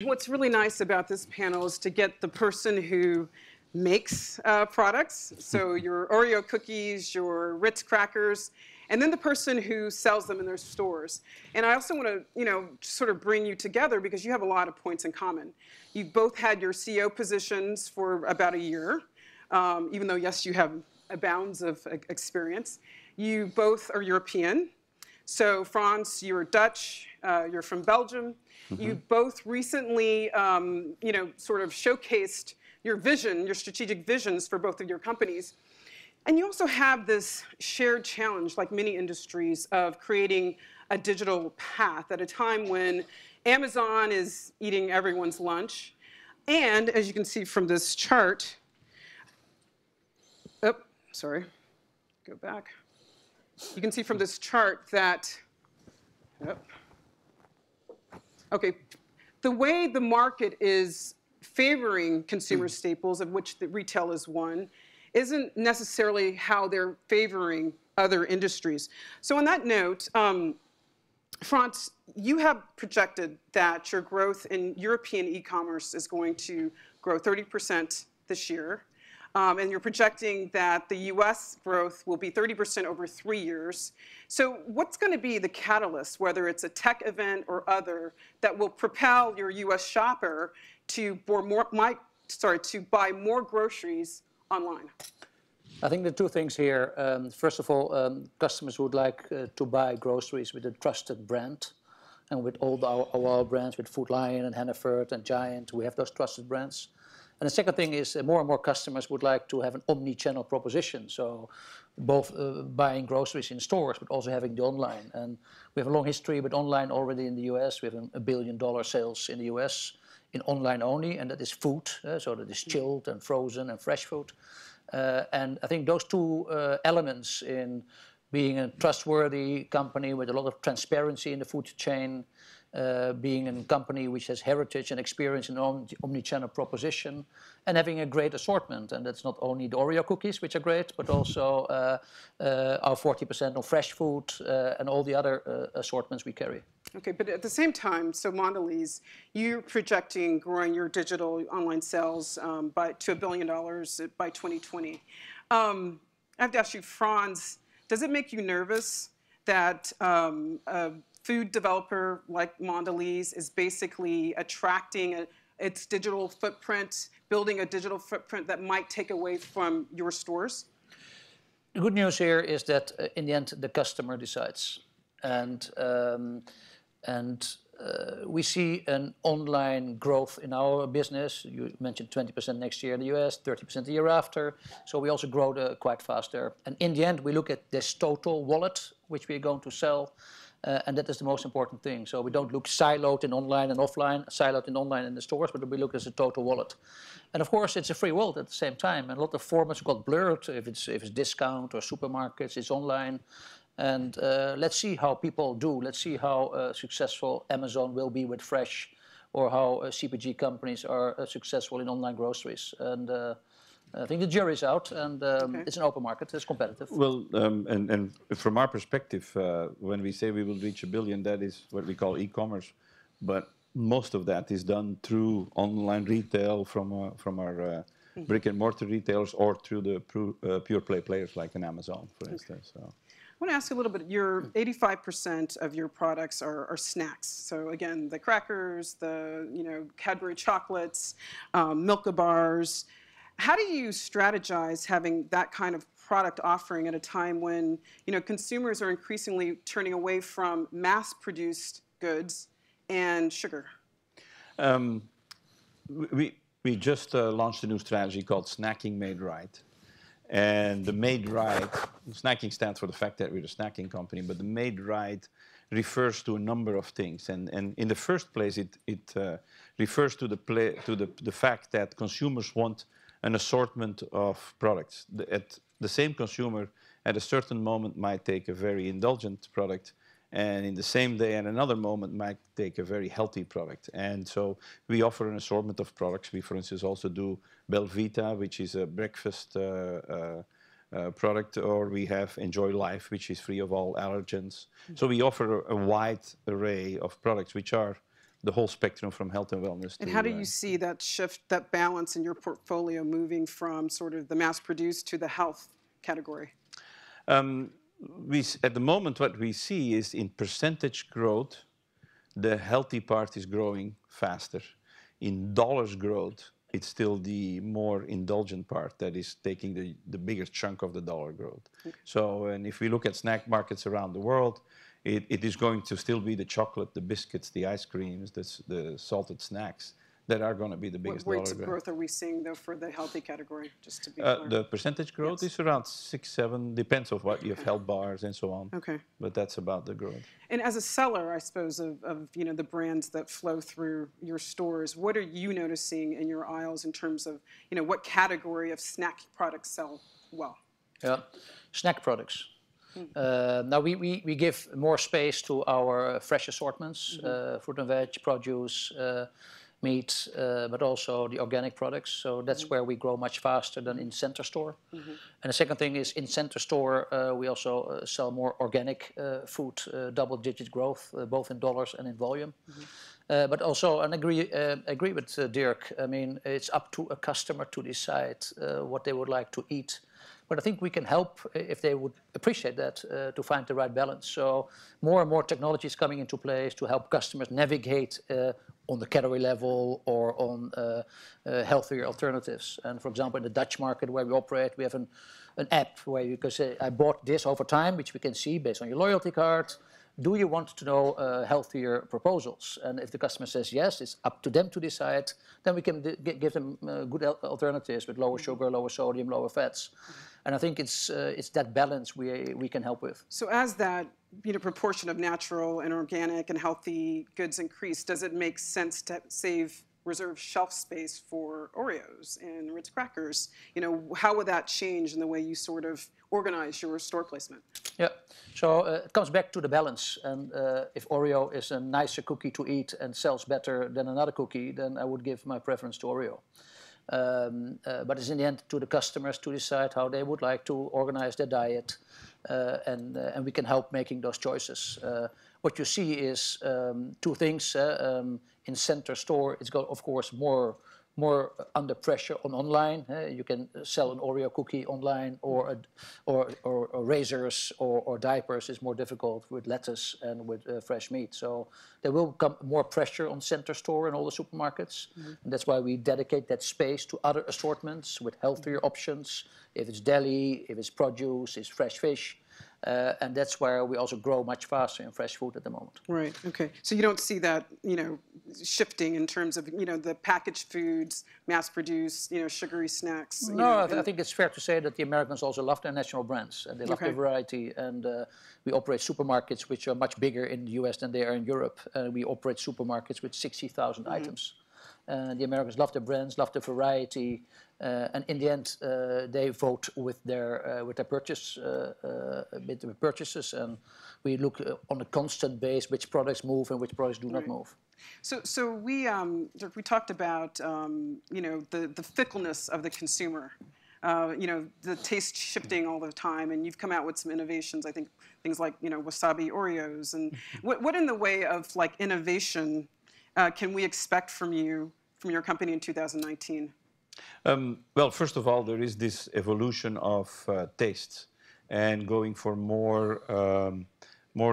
What's really nice about this panel is to get the person who makes products, so your Oreo cookies, your Ritz crackers, and then the person who sells them in their stores. And I also want to, sort of bring you together because you have a lot of points in common. You've both had your CEO positions for about a year, even though, yes, you have bounds of experience. You both are European. So, Frans, you're Dutch, you're from Belgium. You both recently, sort of showcased your vision, your strategic visions for both of your companies. And you also have this shared challenge, like many industries, of creating a digital path at a time when Amazon is eating everyone's lunch. And as you can see from this chart, go back. You can see from this chart that, the way the market is favoring consumer staples, of which the retail is one, isn't necessarily how they're favoring other industries. So on that note, Frans, you have projected that your growth in European e-commerce is going to grow 30% this year. And you're projecting that the US growth will be 30% over 3 years. So what's going to be the catalyst, whether it's a tech event or other, that will propel your US shopper to buy more groceries online? I think the two things here. First of all, customers would like to buy groceries with a trusted brand. And with all our brands, with Food Lion and Hannaford and Giant, we have those trusted brands. And the second thing is more and more customers would like to have an omni-channel proposition. So both buying groceries in stores, but also having the online. And we have a long history with online already in the US. We have $1 billion sales in the US in online only, and that is food. So that is chilled and frozen and fresh food. And I think those two elements in being a trustworthy company with a lot of transparency in the food chain, being a company which has heritage and experience in omni-channel proposition, and having a great assortment. And that's not only the Oreo cookies, which are great, but also our 40% of fresh food and all the other assortments we carry. Okay, but at the same time, so Mondelez, you're projecting growing your digital online sales to $1 billion by 2020. I have to ask you, Frans, does it make you nervous that a food developer like Mondelez is basically attracting its digital footprint, building a digital footprint that might take away from your stores? The good news here is that in the end, the customer decides. And we see an online growth in our business. You mentioned 20% next year in the US, 30% the year after. So we also grow quite fast there. And in the end, we look at this total wallet, which we're going to sell. And that is the most important thing. So we don't look siloed in online and offline, siloed in online and in the stores, but we look as a total wallet. And of course, it's a free world at the same time. And a lot of formats got blurred. If it's discount or supermarkets, it's online. And let's see how people do. Let's see how successful Amazon will be with fresh, or how CPG companies are successful in online groceries. And I think the jury's out, and it's an open market. It's competitive. Well, and from our perspective, when we say we will reach $1 billion, that is what we call e-commerce. But most of that is done through online retail from our brick and mortar retailers, or through the pure play players like an Amazon, for instance. So. I want to ask you a little bit. Your 85% of your products are snacks. So again, the crackers, the Cadbury chocolates, Milka bars. How do you strategize having that kind of product offering at a time when consumers are increasingly turning away from mass-produced goods and sugar? We just launched a new strategy called Snacking Made Right. And the Made Right, snacking stands for the fact that we're a snacking company, but the Made Right refers to a number of things. And in the first place, it refers to the fact that consumers want an assortment of products. The same consumer at a certain moment might take a very indulgent product, and in the same day at another moment might take a very healthy product. And so we offer an assortment of products. We, for instance, also do Belvita, which is a breakfast product, or we have Enjoy Life, which is free of all allergens. So we offer a wide array of products which are the whole spectrum from health and wellness. And how do you see that shift, that balance in your portfolio moving from sort of the mass-produced to the health category? At the moment, what we see is in percentage growth, the healthy part is growing faster. In dollars growth, it's still the more indulgent part that is taking the bigger chunk of the dollar growth. Okay. So, and if we look at snack markets around the world, it is going to still be the chocolate, the biscuits, the ice creams, the salted snacks that are going to be the biggest dollar growth. What rates of growth are we seeing, though, for the healthy category, just to be clear? The percentage growth is around 6, 7, depends on what you have, health bars and so on. Okay. But that's about the growth. And as a seller, I suppose, of the brands that flow through your stores, what are you noticing in your aisles in terms of, what category of snack products sell well? Yeah, snack products. Now we give more space to our fresh assortments, fruit and veg, produce, meat, but also the organic products. So that's where we grow much faster than in center store. And the second thing is in center store, we also sell more organic food, double-digit growth, both in dollars and in volume. But also, and agree with Dirk, I mean, it's up to a customer to decide what they would like to eat. But I think we can help, if they would appreciate that, to find the right balance. So more and more technology is coming into place to help customers navigate on the calorie level or on healthier alternatives. And for example, in the Dutch market where we operate, we have an app where you can say, I bought this over time, which we can see based on your loyalty card. Do you want to know healthier proposals? And if the customer says yes, it's up to them to decide. Then we can give them good alternatives with lower sugar, lower sodium, lower fats. And I think it's that balance we can help with. So as that proportion of natural and organic and healthy goods increase, does it make sense to reserve shelf space for Oreos and Ritz crackers? How would that change in the way you sort of organize your store placement? Yeah, so it comes back to the balance. And if Oreo is a nicer cookie to eat and sells better than another cookie, then I would give my preference to Oreo. But it's in the end to the customers to decide how they would like to organize their diet, and we can help making those choices. What you see is two things. In center store, it's got, of course, more under pressure on online. You can sell an Oreo cookie online, or razors or diapers is more difficult with lettuce and with fresh meat. So there will come more pressure on center store in all the supermarkets. And that's why we dedicate that space to other assortments with healthier options. If it's deli, if it's produce, it's fresh fish. And that's where we also grow much faster in fresh food at the moment. Right. Okay. So you don't see that, shifting in terms of, the packaged foods, mass-produced, sugary snacks. No, I think it's fair to say that the Americans also love their national brands, and they love the variety. And we operate supermarkets which are much bigger in the US than they are in Europe. We operate supermarkets with 60,000 items. The Americans love their brands, love the variety, and in the end, they vote with their purchases, and we look on a constant base which products move and which products do not move. So we talked about the fickleness of the consumer, the taste shifting all the time, and you've come out with some innovations. I think things like wasabi Oreos, and what in the way of like innovation can we expect from your company in 2019? Well, first of all, there is this evolution of tastes and going for more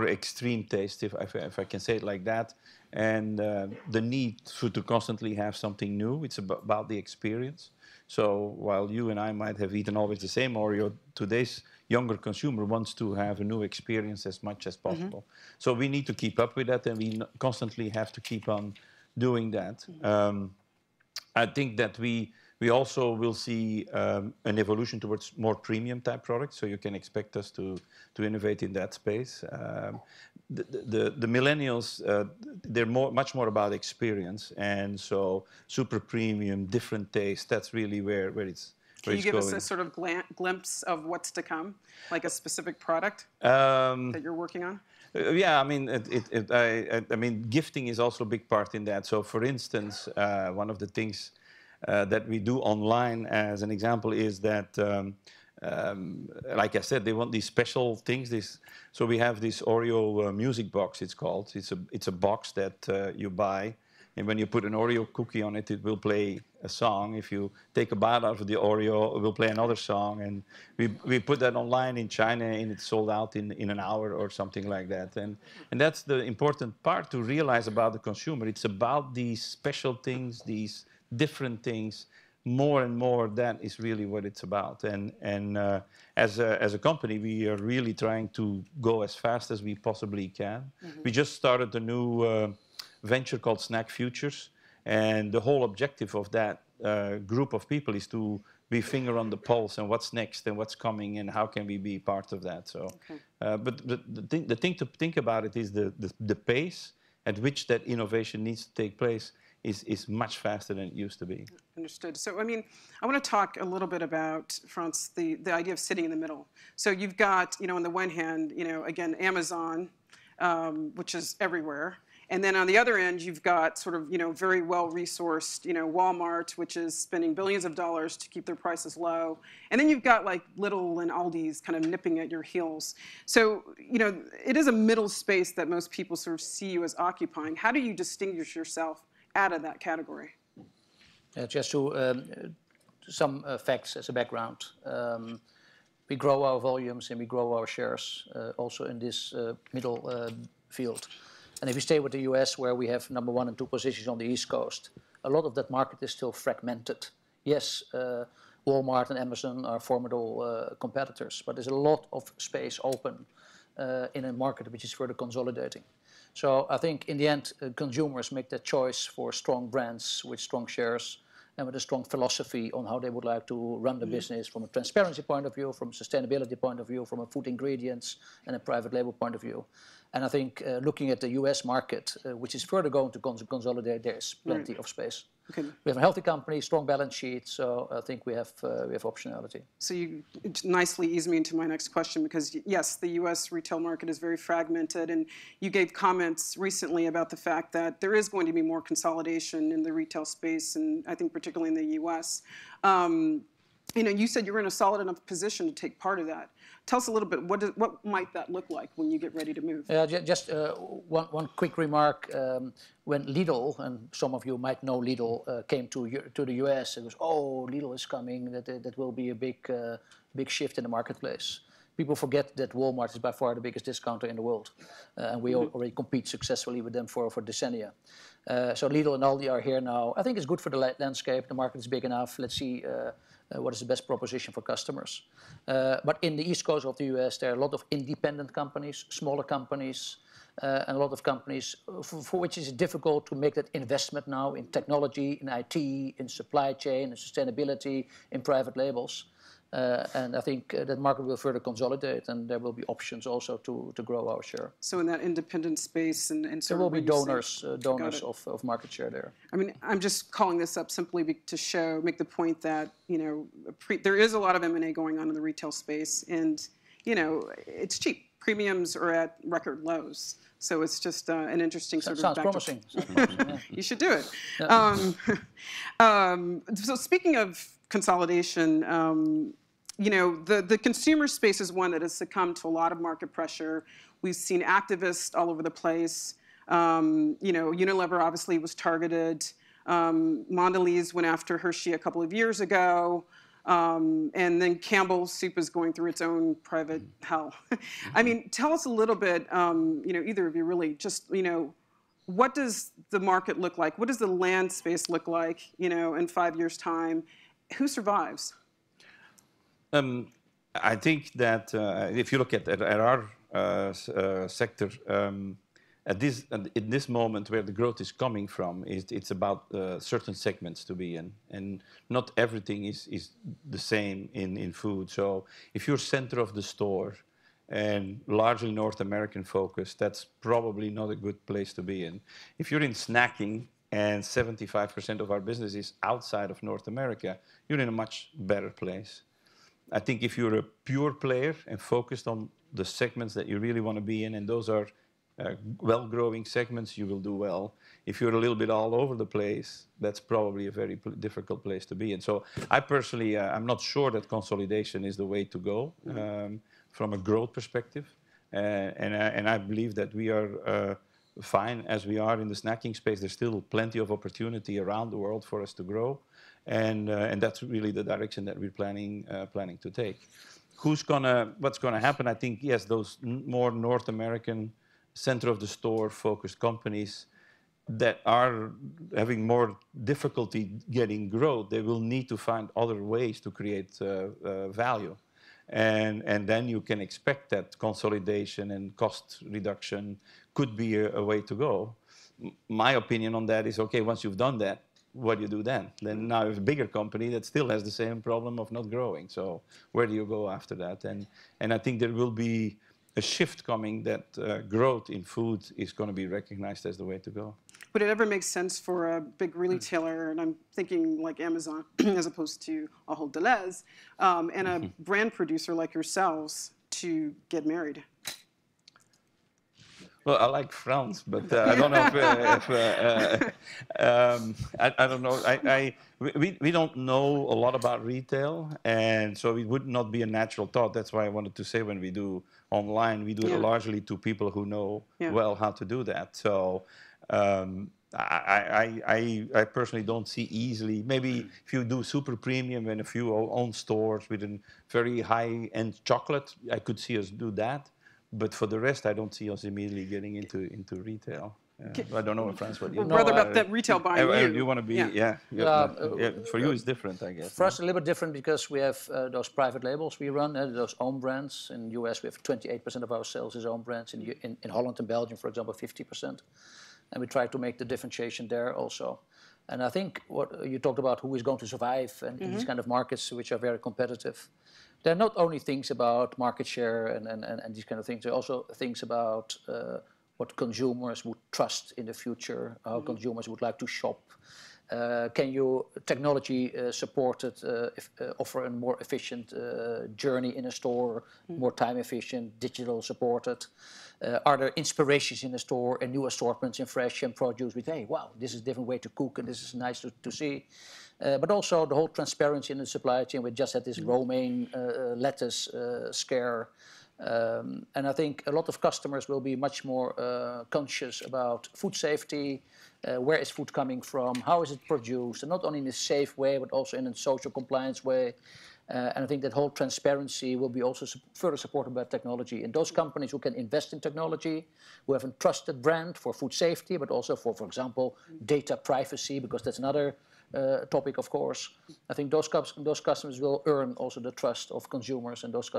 extreme taste, if I can say it like that, and the need to constantly have something new. It's about the experience. So while you and I might have eaten always the same Oreo, today's younger consumer wants to have a new experience as much as possible. So we need to keep up with that, and we constantly have to keep on doing that. I think that we also will see an evolution towards more premium type products, so you can expect us to innovate in that space. The millennials, they're much more about experience, and so super premium, different taste, that's really where it's Can you give us a sort of glimpse of what's to come, like a specific product that you're working on? Yeah, I mean, gifting is also a big part in that. So, for instance, one of the things that we do online, as an example, is that like I said, they want these special things. So we have this Oreo music box. It's called. It's a box that you buy, and when you put an Oreo cookie on it, it will play a song. If you take a bite out of the Oreo, it will play another song. And we put that online in China, and it's sold out in an hour or something like that. And that's the important part to realize about the consumer. It's about these special things, these different things. More and more, that is really what it's about. And as a company, we are really trying to go as fast as we possibly can. We just started a new venture called Snack Futures, and the whole objective of that group of people is to be finger on the pulse and what's next and what's coming and how can we be part of that. So, but the thing to think about it is the pace at which that innovation needs to take place is much faster than it used to be. Understood. So, I mean, I want to talk a little bit about, Frans, the idea of sitting in the middle. So you've got, on the one hand, again, Amazon, which is everywhere. And then on the other end, you've got sort of, very well-resourced, Walmart, which is spending billions of dollars to keep their prices low. And then you've got like Lidl and Aldi's kind of nipping at your heels. So, it is a middle space that most people sort of see you as occupying. How do you distinguish yourself out of that category? Just to some facts as a background. We grow our volumes and we grow our shares also in this middle field. And if you stay with the US, where we have number 1 and 2 positions on the East Coast, a lot of that market is still fragmented. Yes, Walmart and Amazon are formidable competitors, but there's a lot of space open in a market which is further consolidating. So I think in the end, consumers make that choice for strong brands with strong shares and with a strong philosophy on how they would like to run the business from a transparency point of view, from a sustainability point of view, from a food ingredients and a private label point of view. And I think looking at the US market, which is further going to consolidate, there's plenty of space. Okay. We have a healthy company, strong balance sheet, so I think we have optionality. So you nicely ease me into my next question, because yes, the U.S. retail market is very fragmented, and you gave comments recently about the fact that there is going to be more consolidation in the retail space, and I think particularly in the U.S. You said you're in a solid enough position to take part of that. Tell us a little bit, what might that look like when you get ready to move? Just one quick remark. When Lidl, and some of you might know Lidl, came to the US, it was, oh, Lidl is coming, that will be a big shift in the marketplace. People forget that Walmart is by far the biggest discounter in the world. And we already compete successfully with them for decennia. So Lidl and Aldi are here now. I think it's good for the landscape. The market is big enough. Let's see what is the best proposition for customers. But in the East Coast of the US, there are a lot of independent companies, smaller companies, and a lot of companies for which it's difficult to make that investment now in technology, in IT, in supply chain, in sustainability, in private labels. And I think that market will further consolidate, and there will be options also to grow our share. So in that independent space, and there will be donors of market share there. I mean, I'm just calling this up simply to make the point that there is a lot of M&A going on in the retail space, and it's cheap. Premiums are at record lows. So it's just an interesting sort of backdrop. Sounds promising. Yeah. You should do it. Yeah. So speaking of consolidation, the consumer space is one that has succumbed to a lot of market pressure. We've seen activists all over the place. Unilever obviously was targeted. Mondelez went after Hershey a couple of years ago. And then Campbell's Soup is going through its own private hell. I mean, tell us a little bit, either of you really, just, what does the market look like? What does the land space look like, in 5 years' time? Who survives? I think that if you look at our sector, in this moment where the growth is coming from, it's about certain segments to be in, and not everything is the same in food. So if you're center of the store and largely North American focused, that's probably not a good place to be in. If you're in snacking and 75% of our business is outside of North America, you're in a much better place. I think if you're a pure player and focused on the segments that you really want to be in, and those are well-growing segments, you will do well. If you're a little bit all over the place, that's probably a very difficult place to be. And so I personally, I'm not sure that consolidation is the way to go from a growth perspective. And I believe that we are fine as we are in the snacking space. There's still plenty of opportunity around the world for us to grow. And that's really the direction that we're planning to take. What's gonna happen? I think, yes, those more North American center of the store focused companies that are having more difficulty getting growth, they will need to find other ways to create value. And then you can expect that consolidation and cost reduction could be a way to go. My opinion on that is, okay, once you've done that, what do you do then? Then now you have a bigger company that still has the same problem of not growing. So where do you go after that? And I think there will be a shift coming that growth in food is going to be recognized as the way to go. Would it ever make sense for a big retailer, and I'm thinking like Amazon as opposed to Ahold Delhaize, and a brand producer like yourselves to get married? Well, I like Frans, but I don't know if I don't know. We don't know a lot about retail, and so it would not be a natural thought. That's why I wanted to say when we do online, we do it largely to people who know well how to do that. So I personally don't see easily. Maybe if you do super premium and a few own stores with a very high-end chocolate, I could see us do that. But for the rest, I don't see us immediately getting into retail. I don't know, Frans, what you know. Rather about that retail buying you want to be, for you, it's different, I guess. For us, a little bit different because we have those private labels we run, those own brands. In the US, we have 28% of our sales is own brands. In Holland and Belgium, for example, 50%. And we try to make the differentiation there also. And I think what you talked about, who is going to survive in these kind of markets, which are very competitive. There are not only things about market share and these kind of things, there are also things about what consumers would trust in the future, how consumers would like to shop. Can you technology supported offer a more efficient journey in a store, more time efficient, digital supported? Are there inspirations in the store and new assortments in fresh and produce with, hey, wow, this is a different way to cook and this is nice to see. But also the whole transparency in the supply chain. We just had this romaine lettuce scare. And I think a lot of customers will be much more conscious about food safety, where is food coming from, how is it produced, and not only in a safe way, but also in a social compliance way. And I think that whole transparency will be also further supported by technology. And those companies who can invest in technology, who have a trusted brand for food safety, but also for example, data privacy, because that's another topic, of course. I think those customers will earn also the trust of consumers, and those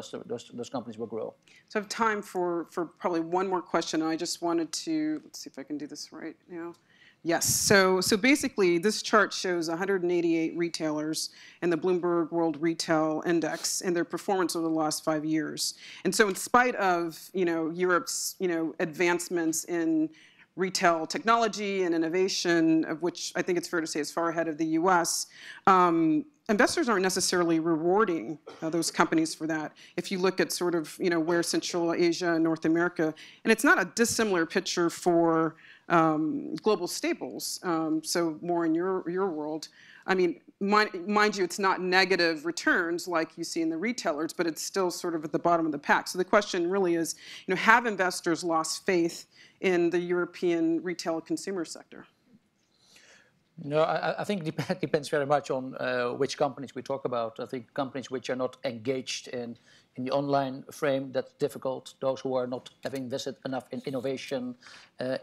companies will grow. So I have time for probably one more question. I just wanted to, let's see if I can do this right now. Yes, so basically this chart shows 188 retailers in the Bloomberg World Retail Index and their performance over the last 5 years. And so in spite of, Europe's, advancements in retail technology and innovation, of which I think it's fair to say is far ahead of the US, investors aren't necessarily rewarding those companies for that. If you look at sort of, where Central Asia and North America, and it's not a dissimilar picture for global staples, so more in your world. I mean, mind you, it's not negative returns like you see in the retailers, but it's still sort of at the bottom of the pack. So the question really is, have investors lost faith in the European retail consumer sector? No, I think it depends very much on which companies we talk about. I think companies which are not engaged in the online frame, that's difficult. Those who are not having invested enough in innovation,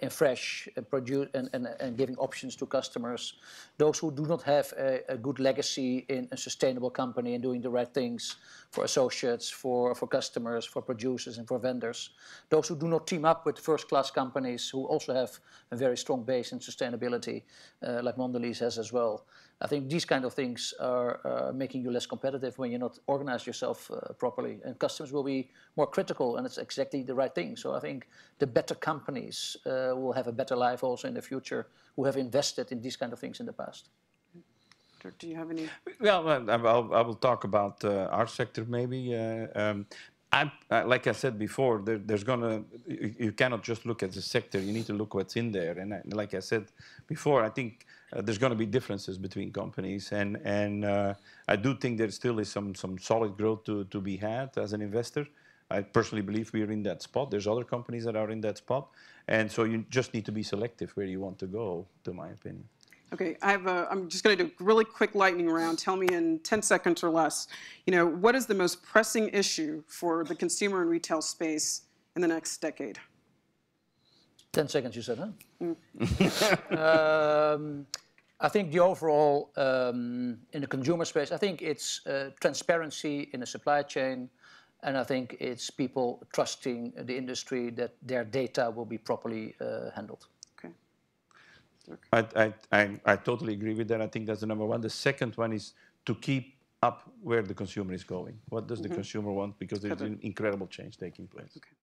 in fresh produce and giving options to customers. Those who do not have a good legacy in a sustainable company and doing the right things for associates, for customers, for producers and for vendors. Those who do not team up with first-class companies who also have a very strong base in sustainability, like Mondelez has as well. I think these kind of things are making you less competitive when you're not organized yourself properly. And customers will be more critical, and it's exactly the right thing. So I think the better companies will have a better life also in the future, who have invested in these kind of things in the past. Dirk, do you have any? Well, I will talk about our sector maybe. Like I said before, you cannot just look at the sector. You need to look what's in there. And like I said before, I think there's going to be differences between companies, and I do think there still is some solid growth to be had as an investor. I personally believe we are in that spot. There's other companies that are in that spot, and so you just need to be selective where you want to go, to my opinion. Okay, I'm just going to do a really quick lightning round. Tell me in 10 seconds or less, what is the most pressing issue for the consumer and retail space in the next decade? 10 seconds, you said, huh? I think the overall, in the consumer space, I think it's transparency in the supply chain, and I think it's people trusting the industry that their data will be properly handled. I totally agree with that. I think that's the number one. The second one is to keep up where the consumer is going. What does the consumer want? Because there's an incredible change taking place. Okay.